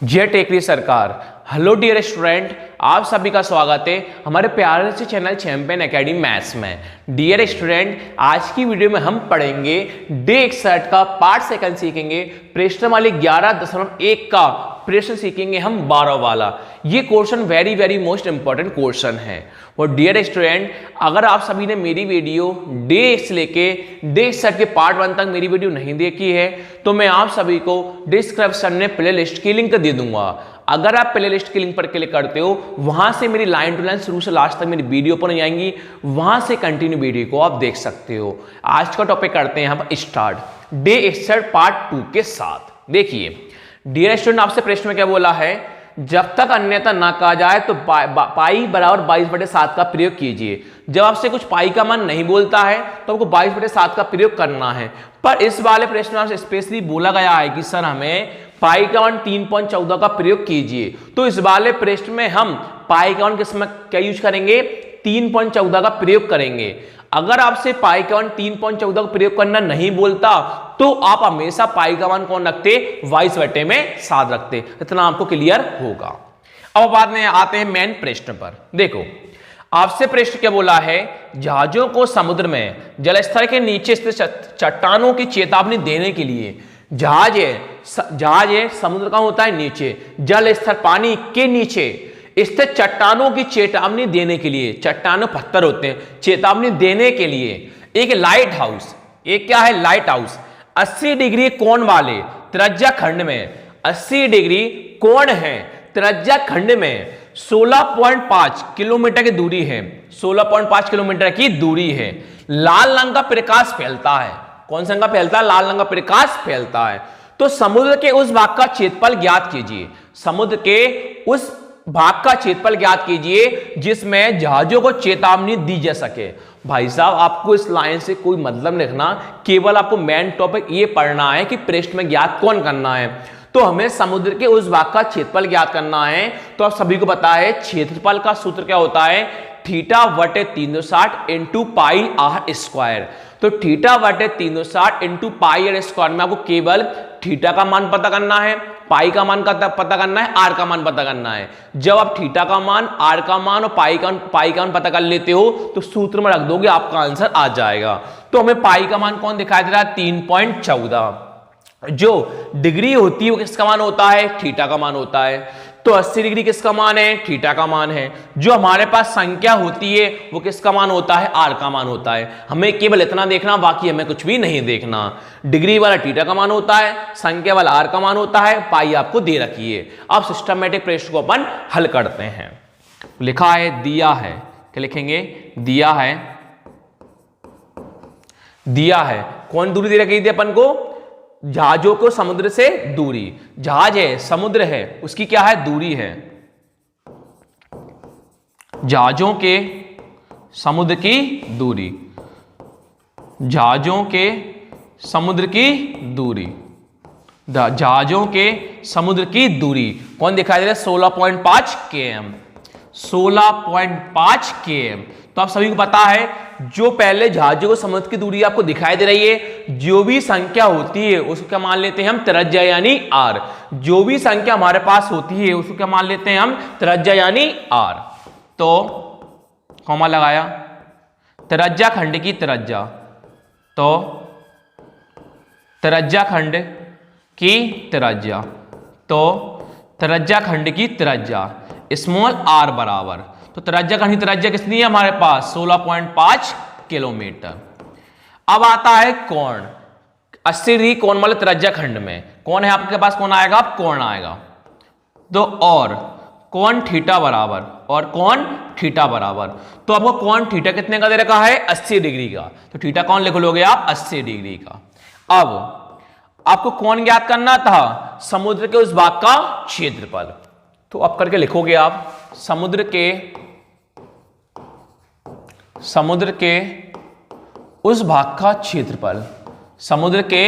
जय टेकरी सरकार। Hello dear student, आप सभी का स्वागत है हमारे प्यारे से चैनल चैंपियन एकेडमी मैथ्स में। डियर स्टूडेंट, आज की वीडियो में हम पढ़ेंगे डे 61 का पार्ट सेकंड सीखेंगे, प्रश्न वाले 11.1 का प्रश्न सीखेंगे हम 12 वाला। ये question very most important question है। और डियर स्टूडेंट, अगर आप सभी ने मेरी वीडियो डे से लेके डे 61 के पार्ट 1 तक मेरी वीडियो नहीं देखी है तो मैं आप सभी को डिस्क्रिप्शन में प्लेलिस्ट की लिंक दे दूंगा। अगर आप प्लेलिस्ट की लिंक पर क्लिक करते हो, वहां से मेरी लाइन टू लाइन शुरू से लास्ट तक मेरी वीडियो पर जाएंगी, वहां से कंटिन्यू वीडियो को आप देख सकते हो। आज का टॉपिक करते हैं हम स्टार्ट डे 61 पार्ट 2 के साथ। देखिए डियर स्टूडेंट, आपसे प्रश्न में क्या बोला है, जब तक अन्यथा ना कहा जाए तो पाई बराबर 22/7 का प्रयोग कीजिए। जब आपसे कुछ पाई का मान नहीं बोलता है तो आपको 22/7 का प्रयोग करना है। पर इस वाले प्रश्न में आपसे स्पेशली बोला गया है कि सर हमें पाई का मान 3.14 का प्रयोग कीजिए। तो इस वाले प्रश्न में हम पाई का मान किस में क्या यूज करेंगे, 3.14 का प्रयोग करेंगे। अगर आपसे पाई का मान 3.14 का प्रयोग करना नहीं बोलता तो आप हमेशा पाई का मान कौन रखते, 22/7 रखते। इतना आपको क्लियर होगा। अब बाद में आते हैं मेन प्रश्न पर। देखो आपसे प्रश्न क्या बोला है, जहाजों को समुद्र में जलस्तर के नीचे स्थित चट्टानों की चेतावनी देने के लिए, जहाज है समुद्र का होता है नीचे, जल स्तर पानी के नीचे स्थित चट्टानों की चेतावनी देने के लिए, चट्टानों पत्थर होते हैं, चेतावनी देने के लिए एक लाइट हाउस, एक क्या है लाइट हाउस 80 डिग्री कोण वाले त्रिज्या खंड में, 80 डिग्री कोण है त्रिज्या खंड में 16.5 किलोमीटर की दूरी है, 16.5 किलोमीटर की दूरी है। लाल रंग का प्रकाश फैलता है। कौन सा रंग का फैलता है, लाल रंग का प्रकाश फैलता है। तो समुद्र के उस भाग का क्षेत्रफल ज्ञात कीजिए। समुद्र के उस भाग का क्षेत्रफल ज्ञात कीजिए जिसमें जहाजों को चेतावनी दी जा सके। भाई साहब, आपको इस लाइन से कोई मतलब नहीं रखना, केवल आपको मेन टॉपिक ये पढ़ना है कि प्रश्न में ज्ञात कौन करना है। तो हमें समुद्र के उस भाग का क्षेत्रफल ज्ञात करना है। तो आप सभी को पता है क्षेत्रफल का सूत्र क्या होता है, θ/360 इंटू पाई आर स्क्वायर। तो θ/360 इंटू पाई आर स्क्वायर में आपको केवल थीटा का मान पता करना है, पाई का मान पता करना है, आर का मान पता करना है। जब आप थीटा का मान, आर का मान और पाई का मान पता कर लेते हो तो सूत्र में रख दोगे, आपका आंसर आ जाएगा। तो हमें पाई का मान कौन दिखाई दे रहा है, 3.14। जो डिग्री होती है वो किसका मान होता है, थीटा का मान होता है। तो 80 डिग्री किसका मान है, थीटा का मान है। जो हमारे पास संख्या होती है वो किसका मान होता है, आर का मान होता है। हमें केवल इतना देखना, बाकी हमें कुछ भी नहीं देखना। डिग्री वाला थीटा का मान होता है, संख्या वाला आर का मान होता है, पाई आपको दे रखी है। अब सिस्टमैटिक प्रश्न को अपन हल करते हैं। लिखा है, दिया है, क्या लिखेंगे, दिया है कौन दूरी दे रखी थी अपन को, जहाजों को समुद्र से दूरी। जहाज है, समुद्र है, उसकी क्या है, दूरी है। जहाजों के समुद्र की दूरी, जहाजों के समुद्र की दूरी, जहाजों के समुद्र की दूरी कौन दिखाई दे रहा है, 16.5 km, 16.5 km। तो आप सभी को पता है जो पहले जहाजों को समुद्र की दूरी आपको दिखाई दे रही है, जो भी संख्या होती है उसको क्या मान लेते हैं हम, त्रिज्या यानी आर। जो भी संख्या हमारे पास होती है उसको क्या मान लेते हैं हम, त्रिज्या यानी आर। तो कॉमा लगाया, त्रिज्या खंड की त्रिज्या, तो त्रिज्या खंड की त्रिज्या, तो त्रिज्या खंड की त्रिज्या स्मॉल आर बराबर, तो त्रिज्या खंड की त्रिज्या कितनी है हमारे पास, 16.5 किलोमीटर। अब आता है कोण, 80 डिग्री कोण वाले त्रिज्या खंड में कौन है आपके पास, कौन आएगा, कोण आएगा। तो और कोण थीटा बराबर, और कोण थीटा बराबर, तो आपको कोण थीटा कितने का दे रखा है, 80 डिग्री का। तो थीटा कौन लिख लोगे आप, 80 डिग्री का। अब आपको कौन ज्ञात करना था, समुद्र के उस भाग का क्षेत्रफल। तो अब करके लिखोगे आप, समुद्र के उस भाग का क्षेत्रफल, समुद्र के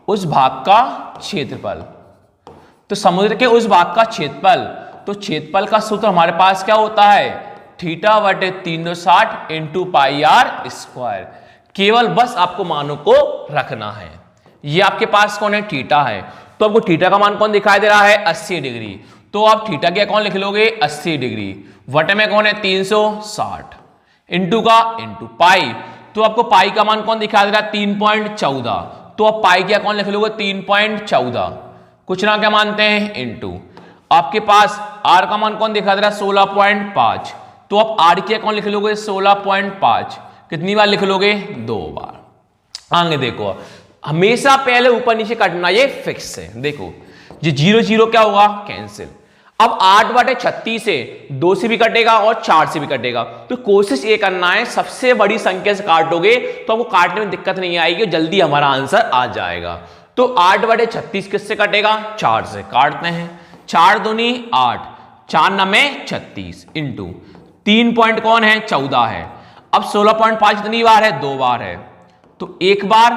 उस भाग का क्षेत्रफल। तो समुद्र के उस भाग का क्षेत्रफल, तो क्षेत्रफल का सूत्र हमारे पास क्या होता है, θ/360 इंटू पाई आर स्क्वायर। केवल बस आपको मानों को रखना है। ये आपके पास कौन है, थीटा है, तो आपको थीटा का मान कौन दिखाई दे रहा है, 80 डिग्री। तो आप थीटा क्या कौन लिख लोगे, 80 डिग्री। वटे में कौन है 360, इंटू का इंटू पाई, तो आपको पाई का मान कौन दिखाई दे रहा है 3.14, तो आप पाई क्या कौन लिख लोगे 3.14, कुछ ना क्या मानते हैं इंटू। आपके पास आर का मान कौन दिखा दे रहा है 16.5, तो आप आर क्या कौन लिख लोगे 16.5, कितनी बार लिख लोगे 2 बार। आगे देखो, हमेशा पहले ऊपर नीचे काटना, ये फिक्स है। देखो ये 0 0 क्या होगा, कैंसिल। अब 8/36 से 2 से भी कटेगा और 4 से भी कटेगा, तो कोशिश ये करना है सबसे बड़ी संख्या से काटोगे तो आपको काटने में दिक्कत नहीं आएगी, जल्दी हमारा आंसर आ जाएगा। तो 8/36 किससे कटेगा, 4 से। काटते हैं, 4 दूनी 8, 4 9 36, इंटू 3 पॉइंट कौन है 14 है। अब 16.5 कितनी बार है, 2 बार है, तो 1 बार,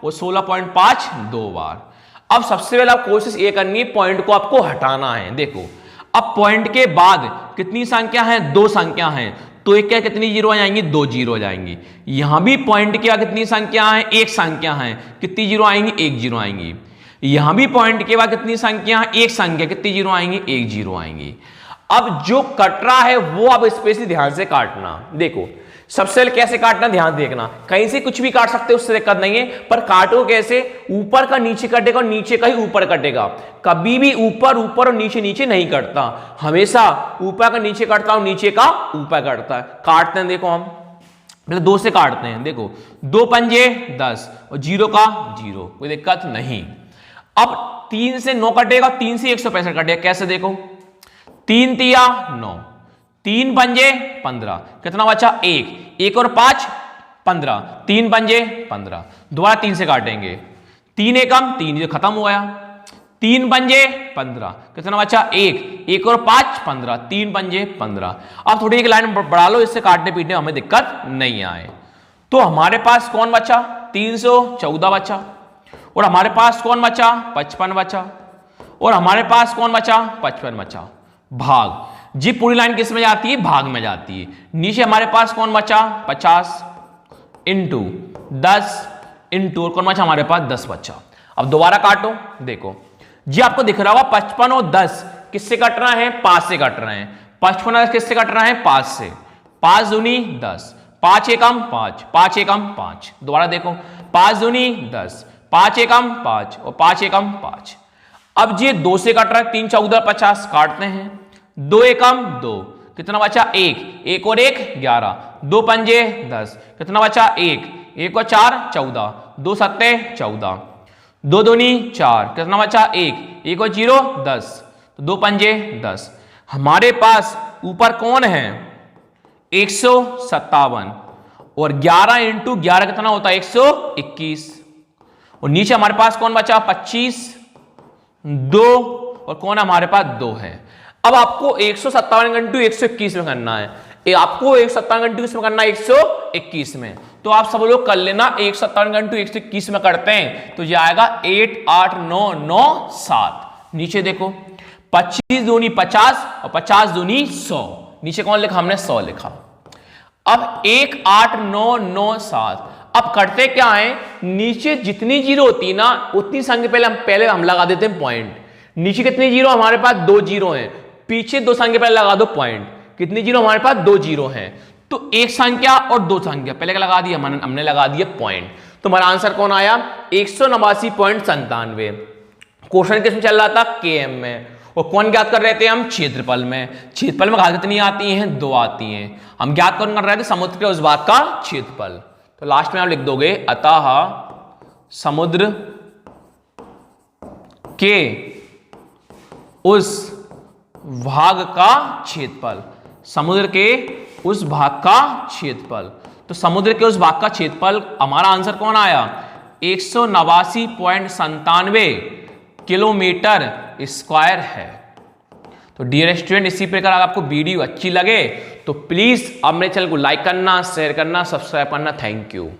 वो 16.5 2 बार। अब सबसे पहले आप कोशिश ये करनी है पॉइंट को आपको हटाना है। देखो अब पॉइंट के बाद कितनी संख्या है, 2 संख्या है, तो एक क्या कितनी जीरो आ जाएंगी, 2 जीरो आ जाएंगी। यहां भी पॉइंट के बाद कितनी संख्या है, 1 संख्या है, कितनी जीरो आएंगी, 1 जीरो आएंगी। यहां भी पॉइंट के बाद कितनी संख्या है, 1 संख्या, कितनी जीरो आएंगी, 1 जीरो आएंगी। अब जो कट रहा है वो आप स्पेशली ध्यान से काटना। देखो सबसे पहले कैसे काटना, ध्यान देखना, कहीं से कुछ भी काट सकते हो, उससे दिक्कत नहीं है, पर काटो कैसे, ऊपर का नीचे कटेगा और नीचे का ही ऊपर कटेगा। कभी भी ऊपर ऊपर और नीचे नीचे नहीं कटता, हमेशा ऊपर का नीचे कटता और नीचे का ऊपर कटता है। काटते हैं, देखो हम पहले 2 से काटते हैं। देखो 2 पंजे 10 और 0 का 0, कोई दिक्कत नहीं। अब 3 से 9 कटेगा, 3 से 165 कटेगा, कैसे देखो, 3 तिया 9, 3 पंजे 15, कितना बचा 1 और 5 15, 3 पंजे 15, दोबारा 3 से काटेंगे, 3 एकम 3, ये खत्म हो गया, 3 पंजे 15, कितना बचा 1 और 5 15, 3 पंजे 15। अब थोड़ी एक लाइन बढ़ा लो, इससे काटने पीटने हमें दिक्कत नहीं आए। तो हमारे पास कौन बचा, 314 बचा, और हमारे पास कौन बचा 55 बचा, और हमारे पास कौन बचा 55 बचा। भाग, जी पूरी लाइन किस में जाती है, भाग में जाती है। नीचे हमारे पास कौन बचा 50 इंटू 10 इंटू कौन बचा हमारे पास 10 बचा। अब दोबारा काटो, देखो जी आपको दिख रहा होगा 55 और 10 किससे कट रहा है, 5 से कट रहे हैं। 55 और 10 किससे कट रहा है, 5 से। 5 दूनी 10, 5 एकम 5, 5 एकम 5, दोबारा देखो 5 दूनी 10, 5 एकम 5 और 5 एकम 5। अब जी 2 से कट रहा है, 3 14 50, काटते हैं, 2 एकम 2, कितना बचा 1 और 1 11, 2 पंजे 10, कितना बचा 1 और 4 14, 2 सत्ते 14, 2 दूनी 4, कितना बचा 1 और 0 10, 2 पंजे 10। हमारे पास ऊपर कौन है 157 और 11 इंटू 11 कितना होता है 121, और नीचे हमारे पास कौन बचा 25 2, और कौन हमारे पास 2 है। अब आपको 157 इंटू 121 में करना है, आपको 157 इंटू में करना है 121 में, तो आप सब लोग कर लेना। 157 इंटू 121 में करते हैं तो ये आएगा 8 8 9 9 7। नीचे देखो 25 दूनी 50 और 50 दूनी 100, नीचे कौन लिखा हमने 100 लिखा। अब 1 8 9 9 7। अब करते क्या है, नीचे जितनी जीरो होती है ना उतनी संख्या पहले हम लगा देते हैं पॉइंट। नीचे कितनी जीरो, हमारे पास 2 जीरो हैं, पीछे 2 संख्या पहले लगा दो पॉइंट। कितनी जीरो, हमारे पास 2 जीरो हैं, तो 1 संख्या और 2 संख्या पहले लगा दिया हमने लगा दिया पॉइंट। तो हमारा आंसर कौन आया 189.97। क्वेश्चन किस में चल रहा था, केएम में, और कौन ज्ञात कर रहे थे हम, क्षेत्रफल में। क्षेत्रफल में घात कितनी आती हैं, 2 आती हैं। हम ज्ञात कौन कर रहे थे, समुद्र के उस भाग का क्षेत्रफल। तो लास्ट में आप लिख दोगे अतः समुद्र के उस भाग का क्षेत्रफल, समुद्र के उस भाग का क्षेत्रफल। तो समुद्र के उस भाग का क्षेत्रफल हमारा आंसर कौन आया 189.97 किलोमीटर स्क्वायर है। तो डियर स्टूडेंट, इसी प्रकार अगर आपको वीडियो अच्छी लगे तो प्लीज अब मेरे चैनल को लाइक करना, शेयर करना, सब्सक्राइब करना। Thank you.